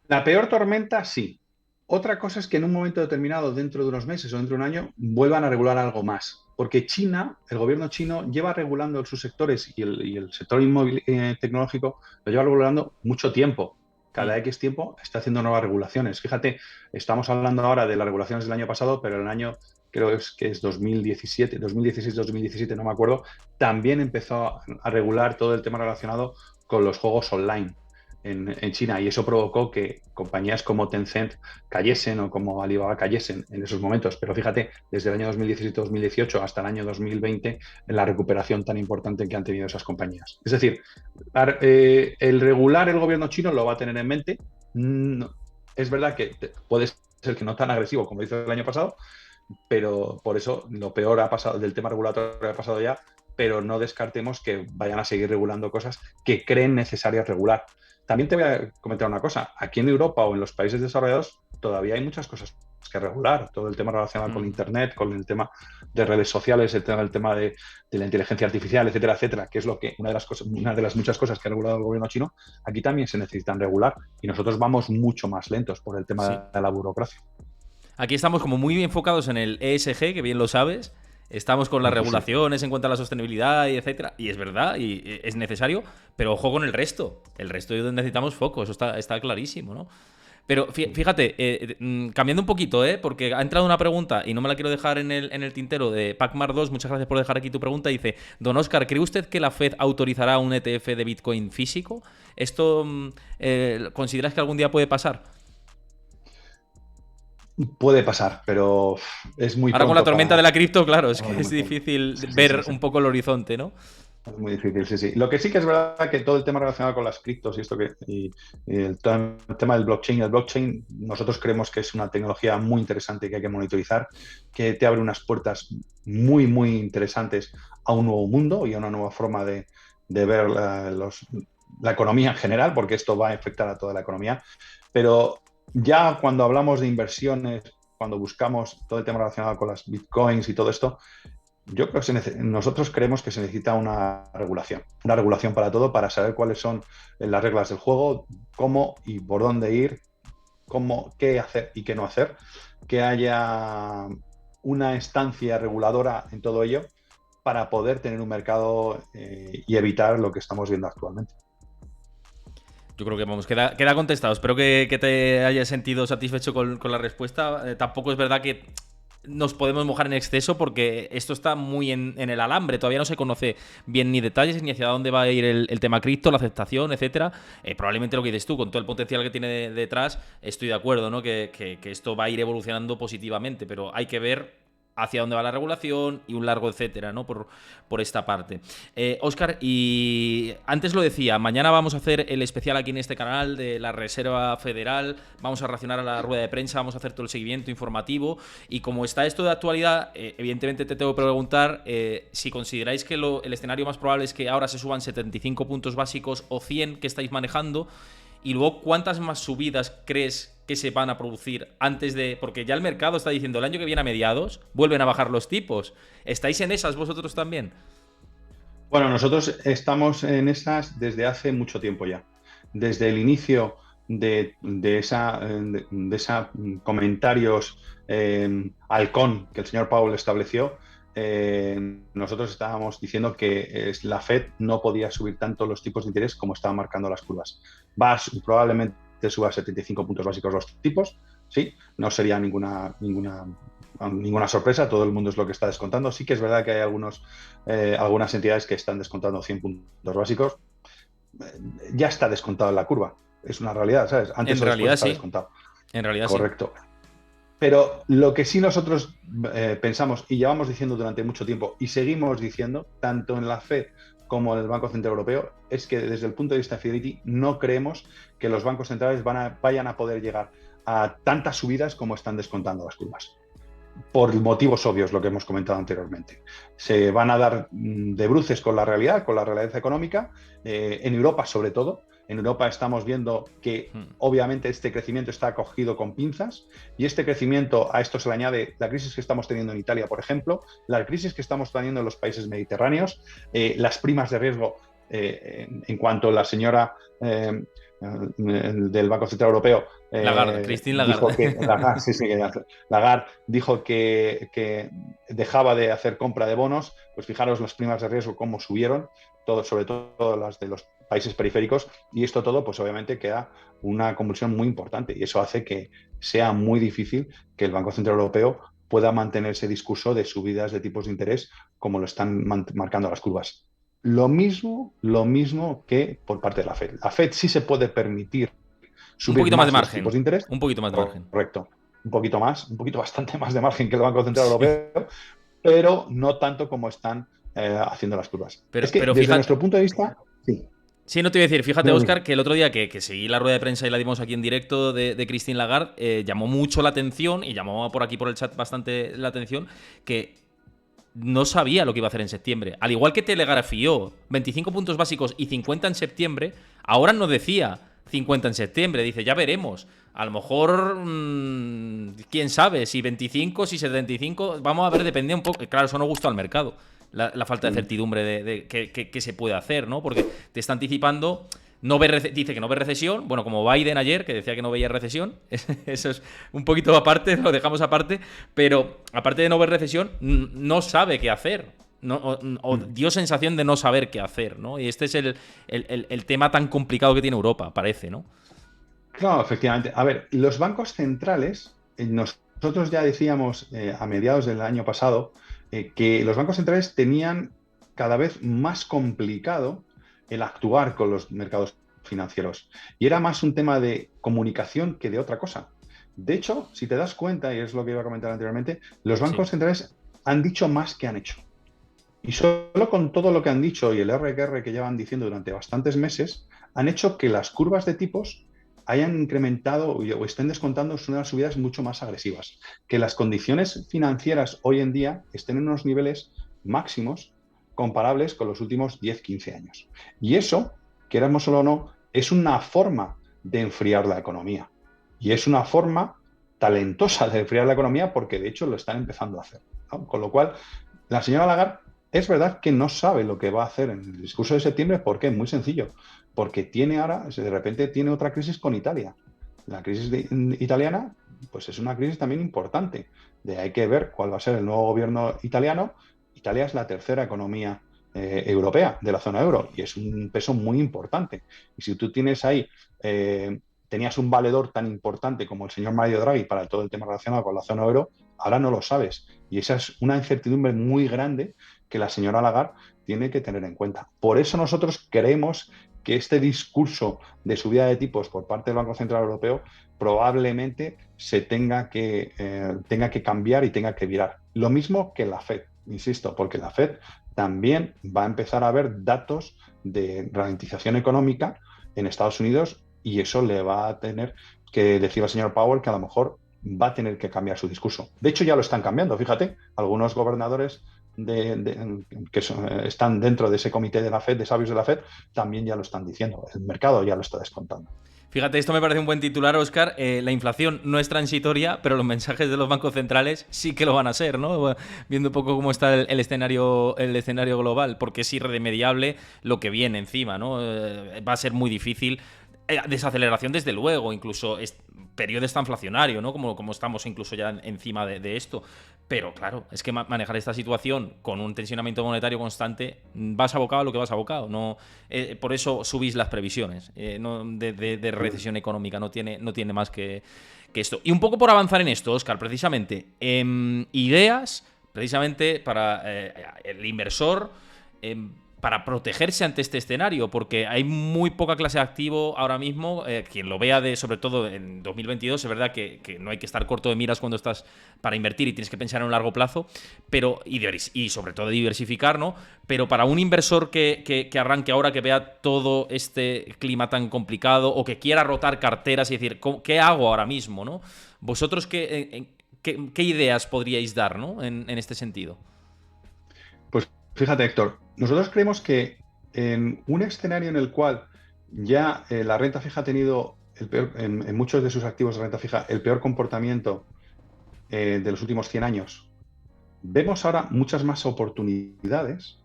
La peor tormenta, sí. Otra cosa es que en un momento determinado, dentro de unos meses o dentro de un año, vuelvan a regular algo más. Porque China, el gobierno chino, lleva regulando sus sectores y el sector tecnológico lo lleva regulando mucho tiempo. Cada X tiempo está haciendo nuevas regulaciones. Fíjate, estamos hablando ahora de las regulaciones del año pasado, pero el año creo que es 2017, 2016-2017, no me acuerdo, también empezó a regular todo el tema relacionado con los juegos online en China, y eso provocó que compañías como Tencent cayesen o como Alibaba cayesen en esos momentos. Pero fíjate, desde el año 2017-2018 hasta el año 2020, en la recuperación tan importante que han tenido esas compañías. Es decir, el regular el gobierno chino lo va a tener en mente. No, es verdad que puede ser que no tan agresivo como hizo el año pasado, pero por eso lo peor ha pasado del tema regulatorio, ha pasado ya, pero no descartemos que vayan a seguir regulando cosas que creen necesarias regular. También te voy a comentar una cosa. Aquí en Europa o en los países desarrollados todavía hay muchas cosas que regular. Todo el tema relacionado con Internet, con el tema de redes sociales, el tema de la inteligencia artificial, etcétera, etcétera, que es una de las muchas cosas que ha regulado el gobierno chino. Aquí también se necesitan regular y nosotros vamos mucho más lentos por el tema de la burocracia. Aquí estamos como muy enfocados en el ESG, que bien lo sabes. Estamos con las regulaciones en cuanto a la sostenibilidad y etcétera. Y es verdad, y es necesario, pero ojo con el resto. El resto es donde necesitamos foco, eso está clarísimo, ¿no? Pero fíjate, cambiando un poquito, porque ha entrado una pregunta y no me la quiero dejar en el tintero de Pacmar2. Muchas gracias por dejar aquí tu pregunta. Dice, don Óscar, ¿cree usted que la Fed autorizará un ETF de Bitcoin físico? ¿Esto consideras que algún día puede pasar? Puede pasar, pero es muy Ahora pronto. con la tormenta de la cripto, claro, es que es difícil ver un poco el horizonte, ¿no? Es muy difícil, sí. Lo que sí que es verdad que todo el tema relacionado con las criptos y el tema del blockchain, nosotros creemos que es una tecnología muy interesante que hay que monitorizar, que te abre unas puertas muy, muy interesantes a un nuevo mundo y a una nueva forma de ver la economía en general, porque esto va a afectar a toda la economía. Pero ya cuando hablamos de inversiones, cuando buscamos todo el tema relacionado con las bitcoins y todo esto, yo creo que nosotros creemos que se necesita una regulación para todo, para saber cuáles son las reglas del juego, cómo y por dónde ir, qué hacer y qué no hacer, que haya una instancia reguladora en todo ello para poder tener un mercado y evitar lo que estamos viendo actualmente. Yo creo que vamos, queda contestado. Espero que te hayas sentido satisfecho con la respuesta. Tampoco es verdad que nos podemos mojar en exceso porque esto está muy en el alambre. Todavía no se conoce bien ni detalles ni hacia dónde va a ir el tema cripto, la aceptación, etcétera. Probablemente lo que dices tú, con todo el potencial que tiene detrás, estoy de acuerdo, ¿no? Que esto va a ir evolucionando positivamente, pero hay que ver hacia dónde va la regulación y un largo etcétera, ¿no? Por esta parte. Óscar, y antes lo decía, mañana vamos a hacer el especial aquí en este canal de la Reserva Federal, vamos a reaccionar a la rueda de prensa, vamos a hacer todo el seguimiento informativo y como está esto de actualidad, evidentemente te tengo que preguntar si consideráis que el escenario más probable es que ahora se suban 75 puntos básicos o 100 que estáis manejando y luego cuántas más subidas crees que se van a producir antes de... Porque ya el mercado está diciendo el año que viene a mediados vuelven a bajar los tipos. ¿Estáis en esas vosotros también? Bueno, nosotros estamos en esas desde hace mucho tiempo ya. Desde el inicio de esa comentarios halcón que el señor Powell estableció, nosotros estábamos diciendo que la Fed no podía subir tanto los tipos de interés como estaban marcando las curvas. Probablemente suba 75 puntos básicos los tipos, sí, no sería ninguna sorpresa, todo el mundo es lo que está descontando. Sí que es verdad que hay algunas entidades que están descontando 100 puntos básicos. Ya está descontado en la curva, es una realidad, ¿sabes? Antes o después está descontado. En realidad correcto. Sí. Pero lo que sí nosotros pensamos y llevamos diciendo durante mucho tiempo y seguimos diciendo, tanto en la Fed como en el Banco Central Europeo, es que desde el punto de vista de Fidelity no creemos que los bancos centrales vayan a poder llegar a tantas subidas como están descontando las curvas. Por motivos obvios, lo que hemos comentado anteriormente. Se van a dar de bruces con la realidad económica, en Europa sobre todo. En Europa estamos viendo que obviamente este crecimiento está cogido con pinzas y este crecimiento, a esto se le añade la crisis que estamos teniendo en Italia, por ejemplo, la crisis que estamos teniendo en los países mediterráneos, las primas de riesgo en cuanto la señora del Banco Central Europeo Lagarde, Christine Lagarde. Lagarde dijo que dejaba de hacer compra de bonos, pues fijaros las primas de riesgo cómo subieron, sobre todo las de los países periféricos, y esto todo pues obviamente queda una convulsión muy importante y eso hace que sea muy difícil que el Banco Central Europeo pueda mantener ese discurso de subidas de tipos de interés como lo están marcando las curvas. Lo mismo que por parte de la Fed. La Fed sí se puede permitir subir un poquito más de margen. Los tipos de interés. Un poquito más de margen. Correcto. Un poquito bastante más de margen que el Banco Central Europeo, pero no tanto como están haciendo las curvas. Pero desde fíjate, nuestro punto de vista, sí. Sí, no te iba a decir, fíjate, Óscar, que el otro día que seguí la rueda de prensa y la dimos aquí en directo de Christine Lagarde, llamó mucho la atención y llamó por aquí por el chat bastante la atención que no sabía lo que iba a hacer en septiembre. Al igual que telegrafió 25 puntos básicos y 50 en septiembre, ahora no decía 50 en septiembre, dice, ya veremos. A lo mejor, quién sabe, si 25, si 75, vamos a ver, depende un poco. Claro, eso no gusta al mercado, la falta de certidumbre de qué se puede hacer, ¿no? Porque te está anticipando, dice que no ve recesión, bueno, como Biden ayer, que decía que no veía recesión, eso es un poquito aparte, lo dejamos aparte, pero aparte de no ver recesión, no sabe qué hacer. No, o dio sensación de no saber qué hacer, ¿no? Y este es el tema tan complicado que tiene Europa, parece, ¿no? Claro, efectivamente. A ver, los bancos centrales, nosotros ya decíamos a mediados del año pasado que los bancos centrales tenían cada vez más complicado el actuar con los mercados financieros. Y era más un tema de comunicación que de otra cosa. De hecho, si te das cuenta, y es lo que iba a comentar anteriormente, los bancos Sí. centrales han dicho más que han hecho. Y solo con todo lo que han dicho y el RQR que llevan diciendo durante bastantes meses, han hecho que las curvas de tipos hayan incrementado o estén descontando unas subidas mucho más agresivas. Que las condiciones financieras hoy en día estén en unos niveles máximos comparables con los últimos 10-15 años. Y eso, queramos o no, es una forma de enfriar la economía. Y es una forma talentosa de enfriar la economía porque de hecho lo están empezando a hacer, ¿no? Con lo cual, la señora Lagarde es verdad que no sabe lo que va a hacer en el discurso de septiembre. ¿Por qué? Muy sencillo. Porque tiene ahora, de repente tiene otra crisis con Italia. La crisis italiana, pues es una crisis también importante. Hay que ver cuál va a ser el nuevo gobierno italiano. Italia es la tercera economía europea de la zona euro y es un peso muy importante. Y si tú tienes ahí, tenías un valedor tan importante como el señor Mario Draghi para todo el tema relacionado con la zona euro, ahora no lo sabes. Y esa es una incertidumbre muy grande que la señora Lagarde tiene que tener en cuenta. Por eso nosotros creemos que este discurso de subida de tipos por parte del Banco Central Europeo probablemente se tenga que cambiar y tenga que virar. Lo mismo que la Fed, insisto, porque la Fed también va a empezar a ver datos de ralentización económica en Estados Unidos y eso le va a tener que decir al señor Powell que a lo mejor va a tener que cambiar su discurso. De hecho, ya lo están cambiando, fíjate, algunos gobernadores que están dentro de ese comité de la Fed, de sabios de la Fed, también ya lo están diciendo. El mercado ya lo está descontando. Fíjate, esto me parece un buen titular, Óscar. La inflación no es transitoria, pero los mensajes de los bancos centrales sí que lo van a ser, ¿no? Viendo un poco cómo está el escenario global, porque es irremediable lo que viene encima, ¿no? Va a ser muy difícil. Desaceleración, desde luego, incluso periodo está inflacionario, ¿no? Como estamos incluso ya encima de esto. Pero claro, es que manejar esta situación con un tensionamiento monetario constante, vas abocado a lo que vas abocado. No, por eso subís las previsiones de recesión económica. No tiene más que esto. Y un poco por avanzar en esto, Óscar, precisamente, ideas, precisamente para el inversor, para protegerse ante este escenario, porque hay muy poca clase de activo ahora mismo. Quien lo vea, sobre todo en 2022, es verdad que no hay que estar corto de miras cuando estás para invertir y tienes que pensar en un largo plazo, pero y sobre todo diversificar, ¿no? Pero para un inversor que arranque ahora, que vea todo este clima tan complicado o que quiera rotar carteras y decir, ¿qué hago ahora mismo, ¿no? ¿Vosotros qué ideas podríais dar, ¿no? en este sentido? Pues fíjate, Héctor, nosotros creemos que en un escenario en el cual ya la renta fija ha tenido en muchos de sus activos de renta fija el peor comportamiento de los últimos 100 años, vemos ahora muchas más oportunidades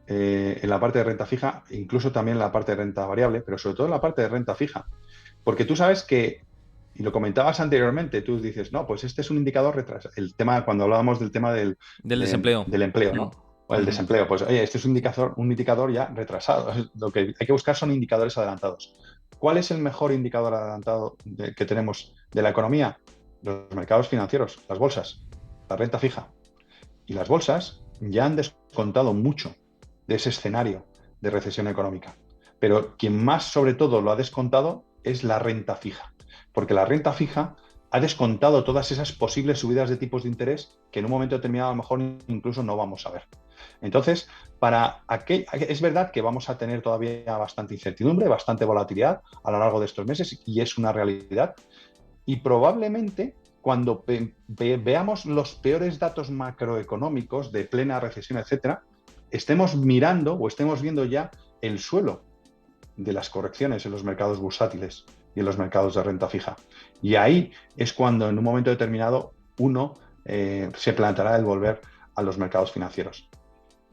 en la parte de renta fija, incluso también en la parte de renta variable, pero sobre todo en la parte de renta fija. Porque tú sabes que, y lo comentabas anteriormente, tú dices, no, pues este es un indicador retrasado. El tema, cuando hablábamos del tema del desempleo. empleo, ¿no? O el desempleo, pues oye, este es un indicador ya retrasado. Lo que hay que buscar son indicadores adelantados. ¿Cuál es el mejor indicador adelantado que tenemos de la economía? Los mercados financieros, las bolsas, la renta fija. Y las bolsas ya han descontado mucho de ese escenario de recesión económica. Pero quien más sobre todo lo ha descontado es la renta fija, porque la renta fija ha descontado todas esas posibles subidas de tipos de interés que en un momento determinado a lo mejor incluso no vamos a ver. Entonces, es verdad que vamos a tener todavía bastante incertidumbre, bastante volatilidad a lo largo de estos meses y es una realidad. Y probablemente cuando veamos los peores datos macroeconómicos de plena recesión, etcétera, estemos mirando o estemos viendo ya el suelo de las correcciones en los mercados bursátiles y en los mercados de renta fija. Y ahí es cuando en un momento determinado uno se planteará el volver a los mercados financieros.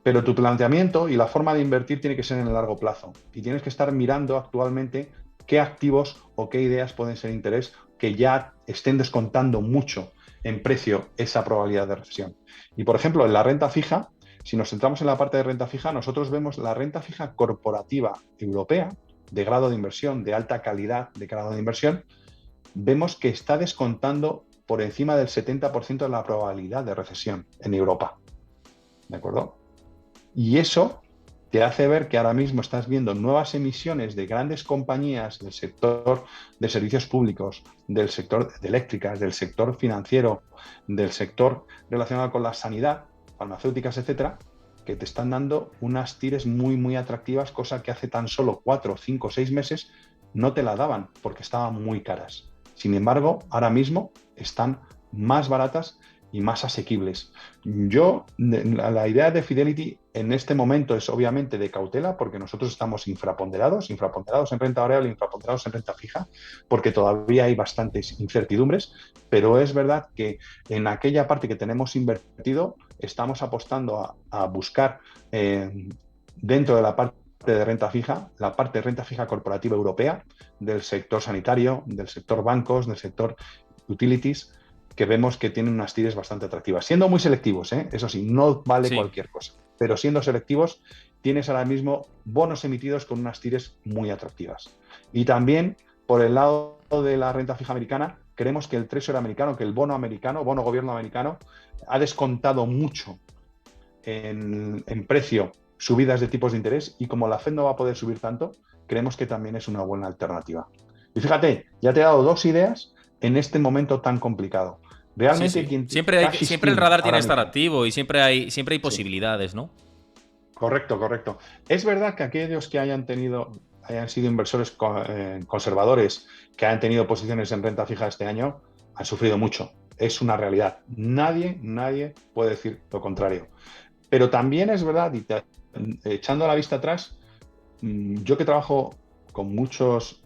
Pero tu planteamiento y la forma de invertir tiene que ser en el largo plazo y tienes que estar mirando actualmente qué activos o qué ideas pueden ser de interés que ya estén descontando mucho en precio esa probabilidad de recesión. Y por ejemplo, en la renta fija, si nos centramos en la parte de renta fija, nosotros vemos la renta fija corporativa europea de grado de inversión, de alta calidad de grado de inversión, vemos que está descontando por encima del 70% de la probabilidad de recesión en Europa. ¿De acuerdo? Y eso te hace ver que ahora mismo estás viendo nuevas emisiones de grandes compañías del sector de servicios públicos, del sector de eléctricas, del sector financiero, del sector relacionado con la sanidad, farmacéuticas, etcétera, que te están dando unas tires muy, muy atractivas, cosa que hace tan solo 4, 5, 6 meses no te la daban porque estaban muy caras. Sin embargo, ahora mismo están más baratas y más asequibles. La idea de Fidelity en este momento es obviamente de cautela, porque nosotros estamos infraponderados en renta variable, infraponderados en renta fija, porque todavía hay bastantes incertidumbres, pero es verdad que en aquella parte que tenemos invertido estamos apostando a buscar dentro de la parte de renta fija, la parte de renta fija corporativa europea, del sector sanitario, del sector bancos, del sector utilities, que vemos que tienen unas tires bastante atractivas. Siendo muy selectivos, eso sí, no vale cualquier cosa, pero siendo selectivos, tienes ahora mismo bonos emitidos con unas tires muy atractivas. Y también, por el lado de la renta fija americana, creemos que el Treasury americano, que el bono gobierno americano, ha descontado mucho en precio subidas de tipos de interés, y como la Fed no va a poder subir tanto, creemos que también es una buena alternativa. Y fíjate, ya te he dado 2 ideas en este momento tan complicado. Realmente sí. Siempre el radar tiene que estar activo y siempre hay posibilidades, ¿no? Correcto. Es verdad que aquellos que hayan sido inversores conservadores, que hayan tenido posiciones en renta fija este año, han sufrido mucho. Es una realidad. Nadie puede decir lo contrario. Pero también es verdad, y echando la vista atrás, yo que trabajo con muchos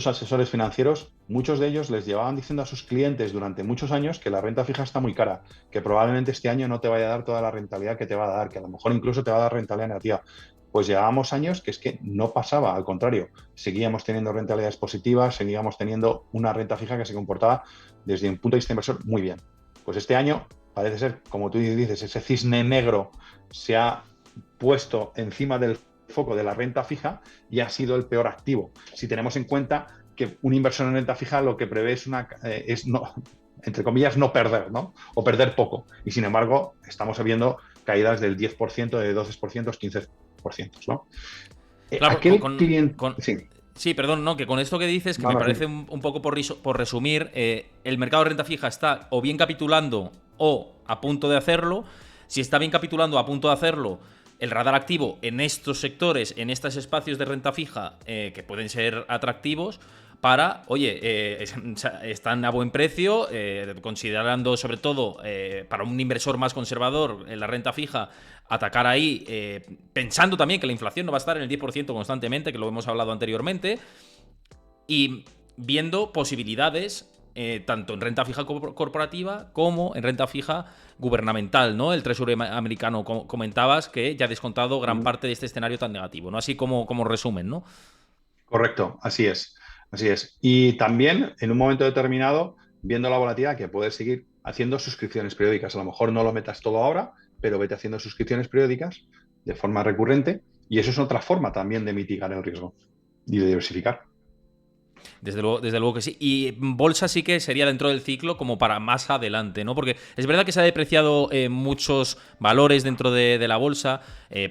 asesores financieros, muchos de ellos les llevaban diciendo a sus clientes durante muchos años que la renta fija está muy cara, que probablemente este año no te vaya a dar toda la rentabilidad que te va a dar, que a lo mejor incluso te va a dar rentabilidad negativa. Pues llevábamos años que es que no pasaba, al contrario, seguíamos teniendo rentabilidades positivas, seguíamos teniendo una renta fija que se comportaba desde un punto de vista inversor muy bien. Pues este año parece ser, como tú dices, ese cisne negro se ha puesto encima del foco de la renta fija y ha sido el peor activo. Si tenemos en cuenta que un inversor en renta fija lo que prevé es no, entre comillas, no perder, ¿no? O perder poco. Y sin embargo, estamos viendo caídas del 10%, de 12%, 15%, ¿no? Claro, sí. Sí, perdón, no, que con esto que dices, que me parece un poco por resumir, el mercado de renta fija está o bien capitulando o a punto de hacerlo. Si está bien capitulando a punto de hacerlo, el radar activo en estos sectores, en estos espacios de renta fija que pueden ser atractivos para, oye, están a buen precio, considerando sobre todo para un inversor más conservador en la renta fija, atacar ahí, pensando también que la inflación no va a estar en el 10% constantemente, que lo hemos hablado anteriormente, y viendo posibilidades tanto en renta fija corporativa como en renta fija gubernamental, ¿no? El Treasury americano, comentabas, que ya ha descontado gran parte de este escenario tan negativo, ¿no? Así como resumen, ¿no? Correcto, así es. Y también, en un momento determinado, viendo la volatilidad, que puedes seguir haciendo suscripciones periódicas. A lo mejor no lo metas todo ahora, pero vete haciendo suscripciones periódicas de forma recurrente, y eso es otra forma también de mitigar el riesgo y de diversificar. Desde luego que sí. Y bolsa sí que sería dentro del ciclo como para más adelante, ¿no? Porque es verdad que se ha depreciado muchos valores dentro de la bolsa.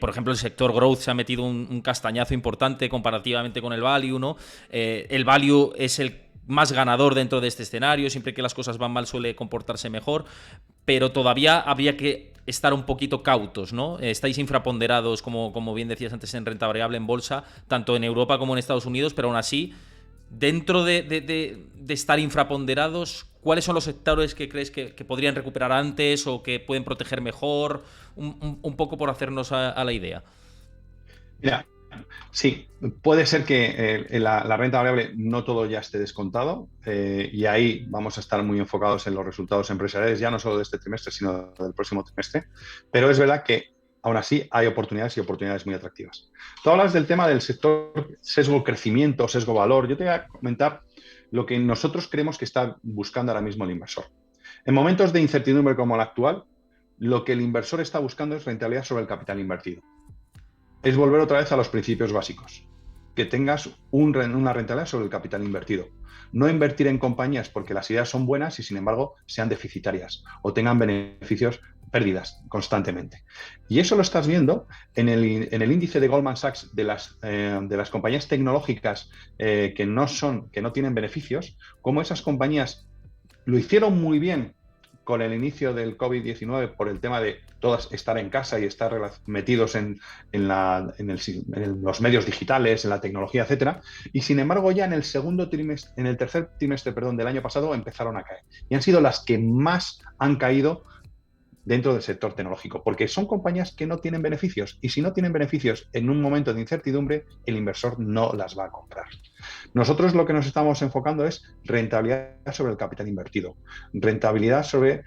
Por ejemplo, el sector growth se ha metido un castañazo importante comparativamente con el value, ¿no? El value es el más ganador dentro de este escenario. Siempre que las cosas van mal suele comportarse mejor. Pero todavía habría que estar un poquito cautos, ¿no? Estáis infraponderados, como bien decías antes, en renta variable, en bolsa, tanto en Europa como en Estados Unidos, pero aún así dentro de estar infraponderados, ¿cuáles son los sectores que crees que podrían recuperar antes o que pueden proteger mejor? Un poco por hacernos a la idea. Mira, sí, puede ser que la renta variable no todo ya esté descontado, y ahí vamos a estar muy enfocados en los resultados empresariales, ya no solo de este trimestre, sino del próximo trimestre. Pero es verdad que aún así hay oportunidades y oportunidades muy atractivas. Tú hablas del tema del sector sesgo crecimiento, sesgo valor. Yo te voy a comentar lo que nosotros creemos que está buscando ahora mismo el inversor. En momentos de incertidumbre como el actual, lo que el inversor está buscando es rentabilidad sobre el capital invertido. Es volver otra vez a los principios básicos. Que tengas una rentabilidad sobre el capital invertido. No invertir en compañías porque las ideas son buenas y sin embargo sean deficitarias o tengan beneficios, pérdidas constantemente. Y eso lo estás viendo en el índice de Goldman Sachs de las compañías tecnológicas que no tienen beneficios, como esas compañías lo hicieron muy bien con el inicio del COVID-19 por el tema de todas estar en casa y estar metidos en los medios digitales, en la tecnología, etcétera. Y sin embargo, ya en el tercer trimestre, del año pasado empezaron a caer. Y han sido las que más han caído dentro del sector tecnológico, porque son compañías que no tienen beneficios, y si no tienen beneficios en un momento de incertidumbre, el inversor no las va a comprar. Nosotros lo que nos estamos enfocando es rentabilidad sobre el capital invertido, rentabilidad sobre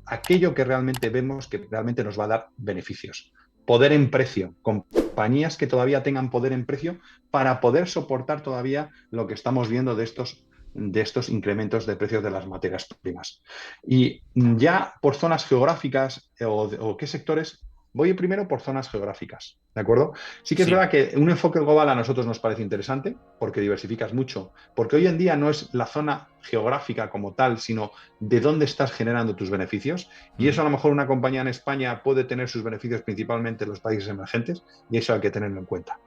aquello que realmente vemos que realmente nos va a dar beneficios. Poder en precio, compañías que todavía tengan poder en precio para poder soportar todavía lo que estamos viendo de estos incrementos de precios de las materias primas. Y ya por zonas geográficas o qué sectores, voy primero por zonas geográficas, ¿de acuerdo? Sí que es verdad que un enfoque global a nosotros nos parece interesante porque diversificas mucho, porque hoy en día no es la zona geográfica como tal, sino de dónde estás generando tus beneficios, y eso a lo mejor una compañía en España puede tener sus beneficios principalmente en los países emergentes, y eso hay que tenerlo en cuenta.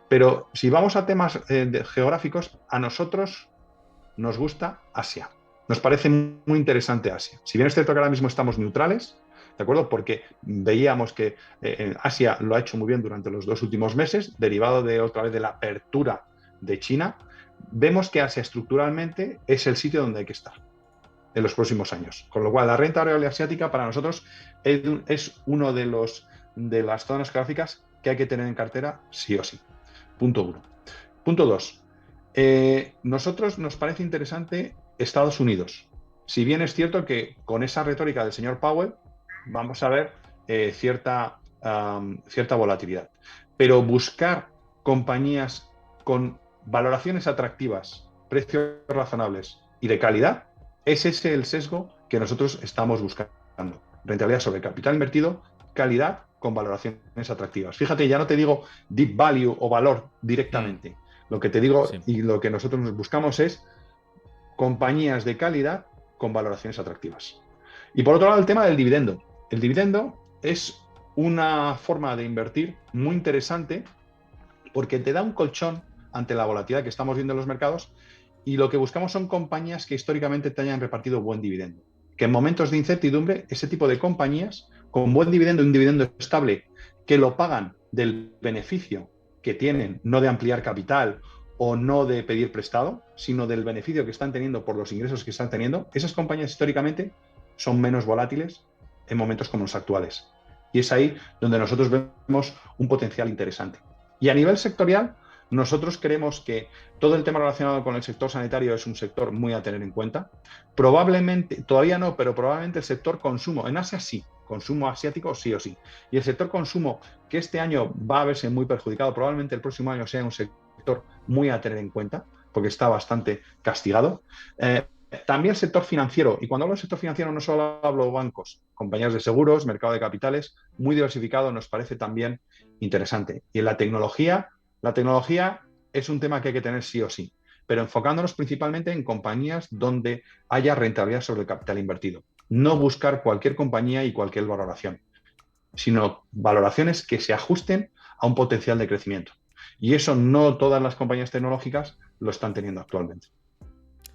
Pero si vamos a temas geográficos, a nosotros nos gusta Asia. Nos parece muy interesante Asia. Si bien es cierto que ahora mismo estamos neutrales, ¿de acuerdo? Porque veíamos que Asia lo ha hecho muy bien durante los 2 últimos meses, derivado de otra vez de la apertura de China. Vemos que Asia estructuralmente es el sitio donde hay que estar en los próximos años. Con lo cual, la renta variable asiática para nosotros es uno de las zonas geográficas que hay que tener en cartera sí o sí. Punto 1. Punto 2. Nosotros nos parece interesante Estados Unidos. Si bien es cierto que con esa retórica del señor Powell vamos a ver cierta volatilidad. Pero buscar compañías con valoraciones atractivas, precios razonables y de calidad, ese es el sesgo que nosotros estamos buscando. Rentabilidad sobre capital invertido, calidad con valoraciones atractivas. Fíjate, ya no te digo deep value o valor directamente. Lo que te digo y lo que nosotros buscamos es compañías de calidad con valoraciones atractivas. Y por otro lado, el tema del dividendo. El dividendo es una forma de invertir muy interesante porque te da un colchón ante la volatilidad que estamos viendo en los mercados, y lo que buscamos son compañías que históricamente te hayan repartido buen dividendo. Que en momentos de incertidumbre, ese tipo de compañías con buen dividendo, un dividendo estable, que lo pagan del beneficio que tienen, no de ampliar capital o no de pedir prestado, sino del beneficio que están teniendo por los ingresos que están teniendo, esas compañías históricamente son menos volátiles en momentos como los actuales. Y es ahí donde nosotros vemos un potencial interesante. Y a nivel sectorial, nosotros creemos que todo el tema relacionado con el sector sanitario es un sector muy a tener en cuenta. Probablemente, todavía no, pero probablemente el sector consumo, en Asia sí, consumo asiático sí o sí. Y el sector consumo, que este año va a verse muy perjudicado, probablemente el próximo año sea un sector muy a tener en cuenta, porque está bastante castigado. También el sector financiero, y cuando hablo del sector financiero no solo hablo de bancos, compañías de seguros, mercado de capitales, muy diversificado, nos parece también interesante. Y en la tecnología es un tema que hay que tener sí o sí, pero enfocándonos principalmente en compañías donde haya rentabilidad sobre el capital invertido. No buscar cualquier compañía y cualquier valoración, sino valoraciones que se ajusten a un potencial de crecimiento. Y eso no todas las compañías tecnológicas lo están teniendo actualmente.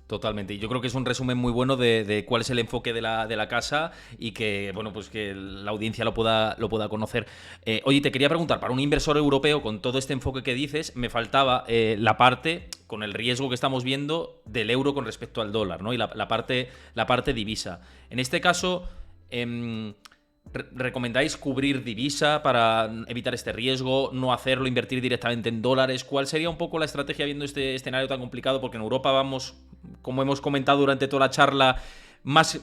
Totalmente. Y yo creo que es un resumen muy bueno de cuál es el enfoque de la casa y que, bueno, pues que la audiencia lo pueda conocer. Oye, te quería preguntar, para un inversor europeo, con todo este enfoque que dices, me faltaba la parte, con el riesgo que estamos viendo, del euro con respecto al dólar, ¿no? Y la parte divisa. En este caso, ¿recomendáis cubrir divisa para evitar este riesgo, no hacerlo, invertir directamente en dólares? ¿Cuál sería un poco la estrategia viendo este escenario tan complicado? Porque en Europa vamos, como hemos comentado durante toda la charla, más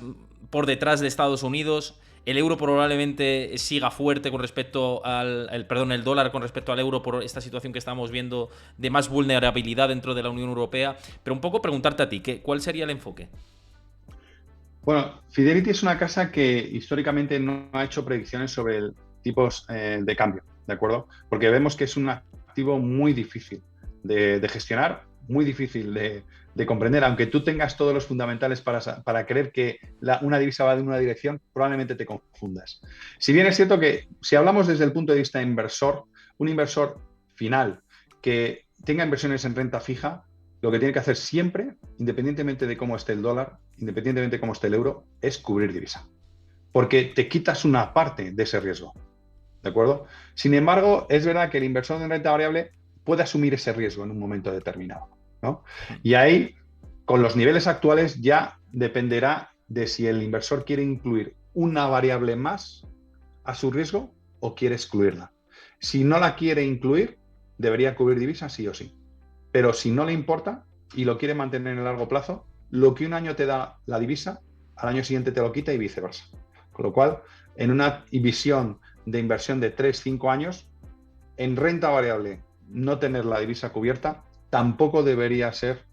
por detrás de Estados Unidos. El euro probablemente siga fuerte con respecto el dólar con respecto al euro por esta situación que estamos viendo de más vulnerabilidad dentro de la Unión Europea. Pero un poco preguntarte a ti, ¿cuál sería el enfoque? Bueno, Fidelity es una casa que históricamente no ha hecho predicciones sobre el tipos de cambio, ¿de acuerdo? Porque vemos que es un activo muy difícil de gestionar, muy difícil de comprender. Aunque tú tengas todos los fundamentales para creer que una divisa va en una dirección, probablemente te confundas. Si bien es cierto que si hablamos desde el punto de vista inversor, un inversor final que tenga inversiones en renta fija, lo que tiene que hacer siempre, independientemente de cómo esté el dólar, independientemente de cómo esté el euro, es cubrir divisa. Porque te quitas una parte de ese riesgo. ¿De acuerdo? Sin embargo, es verdad que el inversor en renta variable puede asumir ese riesgo en un momento determinado, ¿no? Y ahí, con los niveles actuales, ya dependerá de si el inversor quiere incluir una variable más a su riesgo o quiere excluirla. Si no la quiere incluir, debería cubrir divisa sí o sí. Pero si no le importa y lo quiere mantener en el largo plazo, lo que un año te da la divisa, al año siguiente te lo quita y viceversa. Con lo cual, en una visión de inversión de 3-5 años, en renta variable, no tener la divisa cubierta tampoco debería ser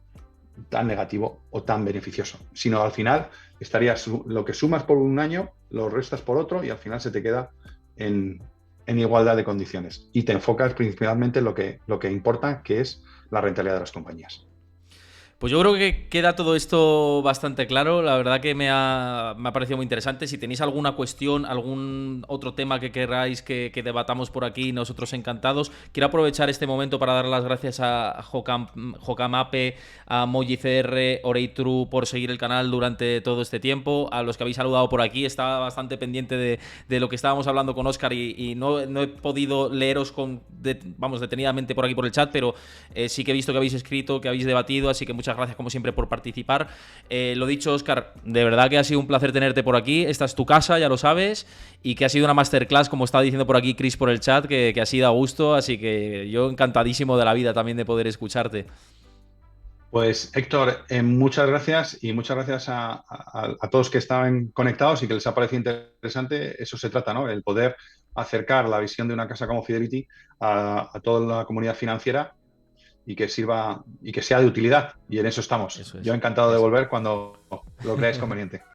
tan negativo o tan beneficioso, sino al final estarías lo que sumas por un año, lo restas por otro y al final se te queda en igualdad de condiciones y te enfocas principalmente en lo que importa, que es la rentabilidad de las compañías. Pues yo creo que queda todo esto bastante claro. La verdad que me ha parecido muy interesante. Si tenéis alguna cuestión, algún otro tema que queráis que debatamos por aquí, nosotros encantados. Quiero aprovechar este momento para dar las gracias a Jocamape, a MojiCR, Oreitru por seguir el canal durante todo este tiempo. A los que habéis saludado por aquí, estaba bastante pendiente de lo que estábamos hablando con Óscar y no he podido leeros detenidamente por aquí por el chat, pero sí que he visto que habéis escrito, que habéis debatido, así que muchas gracias como siempre por participar. Lo dicho, Óscar, de verdad que ha sido un placer tenerte por aquí. Esta es tu casa, ya lo sabes, y que ha sido una masterclass, como estaba diciendo por aquí Chris por el chat, que ha sido a gusto, así que yo encantadísimo de la vida también de poder escucharte. Pues Héctor, muchas gracias y muchas gracias a todos que estaban conectados y que les ha parecido interesante. Eso se trata, ¿no? El poder acercar la visión de una casa como Fidelity a toda la comunidad financiera y que sirva y que sea de utilidad. Y en eso estamos. Eso Yo es. encantado de Eso. volver cuando lo creáis conveniente.